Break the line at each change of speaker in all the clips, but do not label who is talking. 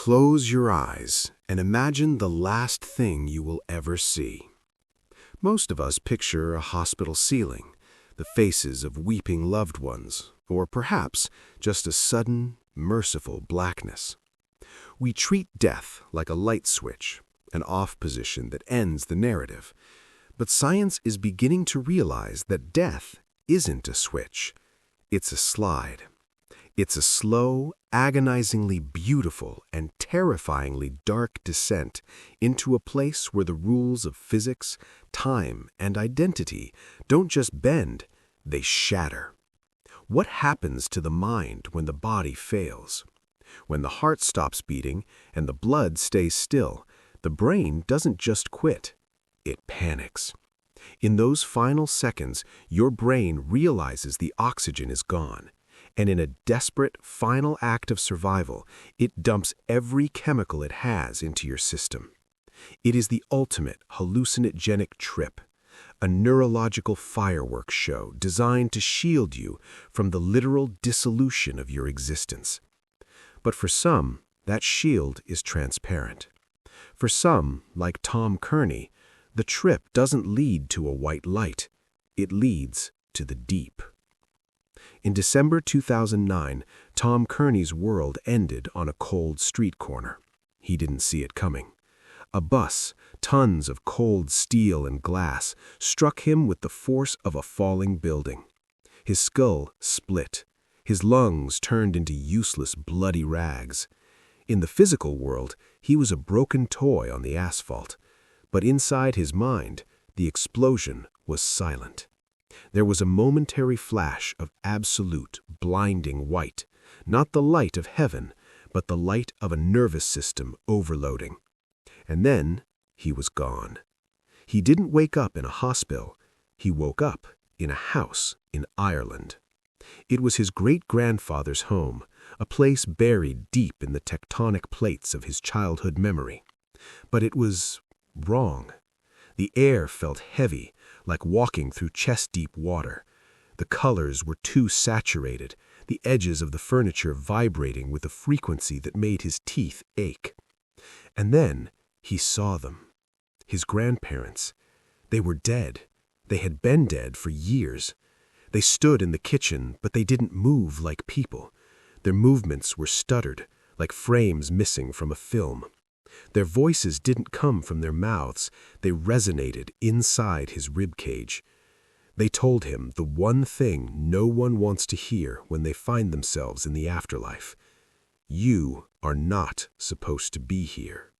Close your eyes and imagine the last thing you will ever see. Most of us picture a hospital ceiling, the faces of weeping loved ones, or perhaps just a sudden, merciful blackness. We treat death like a light switch, an off position that ends the narrative. But science is beginning to realize that death isn't a switch. It's a slide. It's a slow, agonizingly beautiful, and terrifyingly dark descent into a place where the rules of physics, time, and identity don't just bend, they shatter. What happens to the mind when the body fails? When the heart stops beating and the blood stays still, the brain doesn't just quit, it panics. In those final seconds, your brain realizes the oxygen is gone. And in a desperate, final act of survival, it dumps every chemical it has into your system. It is the ultimate hallucinogenic trip, a neurological fireworks show designed to shield you from the literal dissolution of your existence. But for some, that shield is transparent. For some, like Tom Kearney, the trip doesn't lead to a white light. It leads to the deep. In December 2009, Tom Kearney's world ended on a cold street corner. He didn't see it coming. A bus, tons of cold steel and glass, struck him with the force of a falling building. His skull split. His lungs turned into useless, bloody rags. In the physical world, he was a broken toy on the asphalt. But inside his mind, the explosion was silent. There was a momentary flash of absolute, blinding white, not the light of heaven, but the light of a nervous system overloading. And then he was gone. He didn't wake up in a hospital. He woke up in a house in Ireland. It was his great-grandfather's home, a place buried deep in the tectonic plates of his childhood memory. But it was wrong. The air felt heavy, like walking through chest-deep water. The colors were too saturated, the edges of the furniture vibrating with a frequency that made his teeth ache. And then he saw them. His grandparents. They were dead. They had been dead for years. They stood in the kitchen, but they didn't move like people. Their movements were stuttered, like frames missing from a film. Their voices didn't come from their mouths, they resonated inside his ribcage. They told him the one thing no one wants to hear when they find themselves in the afterlife. You are not supposed to be here.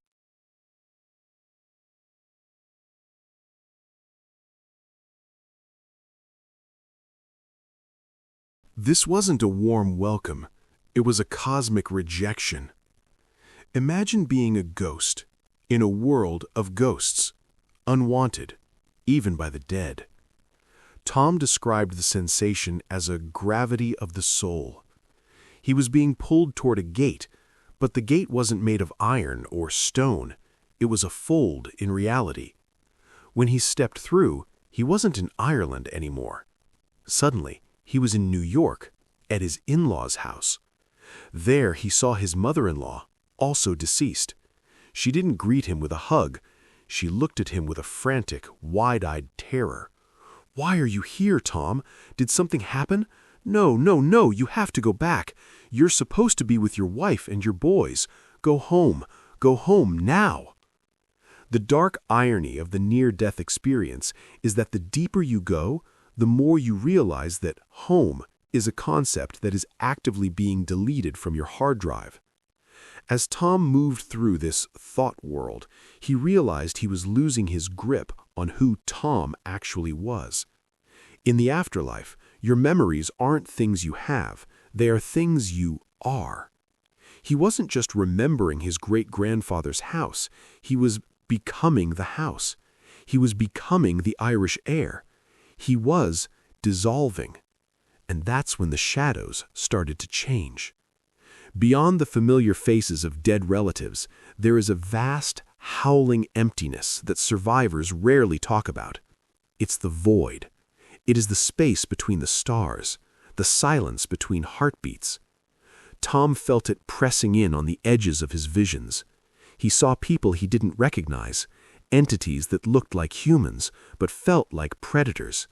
This wasn't a warm welcome, it was a cosmic rejection. Imagine being a ghost in a world of ghosts, unwanted, even by the dead. Tom described the sensation as a gravity of the soul. He was being pulled toward a gate, but the gate wasn't made of iron or stone. It was a fold in reality. When he stepped through, he wasn't in Ireland anymore. Suddenly, he was in New York, at his in-laws' house. There he saw his mother-in-law, also deceased. She didn't greet him with a hug. She looked at him with a frantic, wide-eyed terror. "Why are you here, Tom? Did something happen? No, no, no, you have to go back. You're supposed to be with your wife and your boys. Go home now." The dark irony of the near-death experience is that the deeper you go, the more you realize that home is a concept that is actively being deleted from your hard drive. As Tom moved through this thought world, he realized he was losing his grip on who Tom actually was. In the afterlife, your memories aren't things you have, they are things you are. He wasn't just remembering his great-grandfather's house, he was becoming the house. He was becoming the Irish air. He was dissolving. And that's when the shadows started to change. Beyond the familiar faces of dead relatives, there is a vast, howling emptiness that survivors rarely talk about. It's the void. It is the space between the stars, the silence between heartbeats. Tom felt it pressing in on the edges of his visions. He saw people he didn't recognize, entities that looked like humans but felt like predators.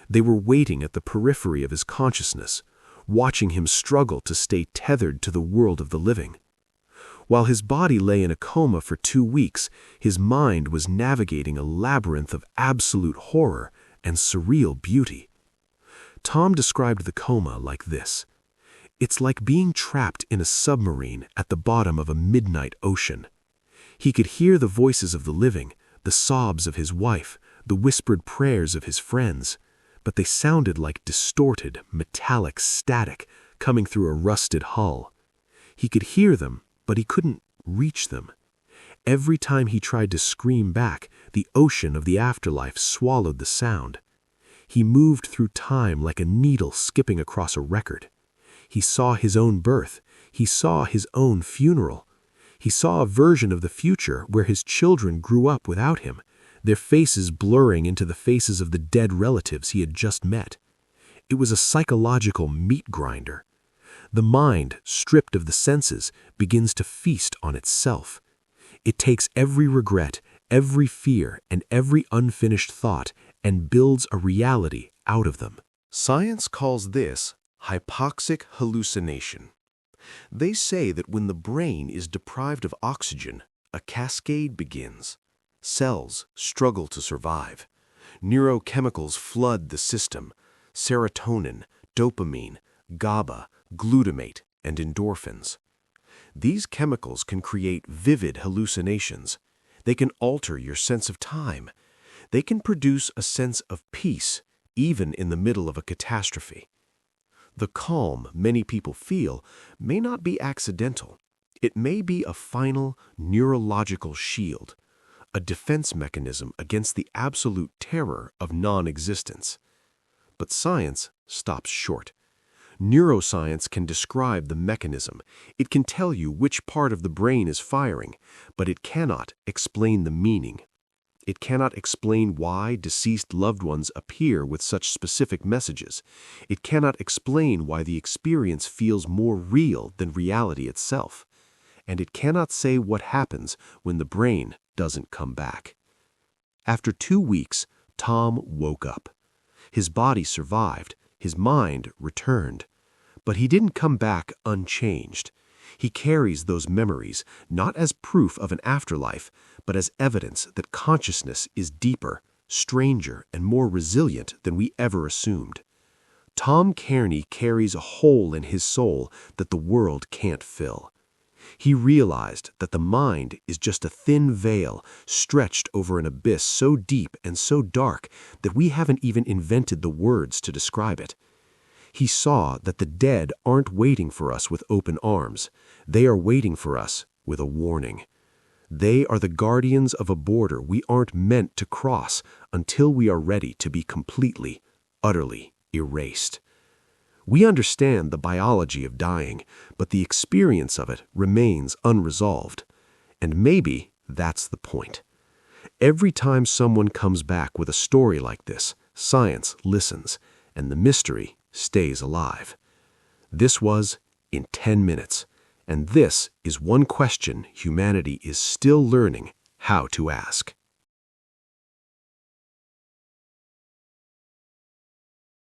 They were waiting at the periphery of his consciousness, watching him struggle to stay tethered to the world of the living. While his body lay in a coma for 2 weeks, his mind was navigating a labyrinth of absolute horror and surreal beauty. Tom described the coma like this: "It's like being trapped in a submarine at the bottom of a midnight ocean." He could hear the voices of the living, the sobs of his wife, the whispered prayers of his friends, but they sounded like distorted, metallic static coming through a rusted hull. He could hear them, but he couldn't reach them. Every time he tried to scream back, the ocean of the afterlife swallowed the sound. He moved through time like a needle skipping across a record. He saw his own birth. He saw his own funeral. He saw a version of the future where his children grew up without him, their faces blurring into the faces of the dead relatives he had just met. It was a psychological meat grinder. The mind, stripped of the senses, begins to feast on itself. It takes every regret, every fear, and every unfinished thought and builds a reality out of them.
Science calls this hypoxic hallucination. They say that when the brain is deprived of oxygen, a cascade begins. Cells struggle to survive. Neurochemicals flood the system: serotonin, dopamine, GABA, glutamate, and endorphins. These chemicals can create vivid hallucinations. They can alter your sense of time. They can produce a sense of peace, even in the middle of a catastrophe. The calm many people feel may not be accidental. It may be a final neurological shield, a defense mechanism against the absolute terror of non-existence. But science stops short. Neuroscience can describe the mechanism. It can tell you which part of the brain is firing, but it cannot explain the meaning. It cannot explain why deceased loved ones appear with such specific messages. It cannot explain why the experience feels more real than reality itself. And it cannot say what happens when the brain doesn't come back. After 2 weeks, Tom woke up. His body survived. His mind returned. But he didn't come back unchanged. He carries those memories not as proof of an afterlife, but as evidence that consciousness is deeper, stranger, and more resilient than we ever assumed. Tom Kearney carries a hole in his soul that the world can't fill. He realized that the mind is just a thin veil stretched over an abyss so deep and so dark that we haven't even invented the words to describe it. He saw that the dead aren't waiting for us with open arms. They are waiting for us with a warning. They are the guardians of a border we aren't meant to cross until we are ready to be completely, utterly erased. We understand the biology of dying, but the experience of it remains unresolved. And maybe that's the point. Every time someone comes back with a story like this, science listens, and the mystery stays alive. This was In 10 Minutes, and this is one question humanity is still learning how to ask.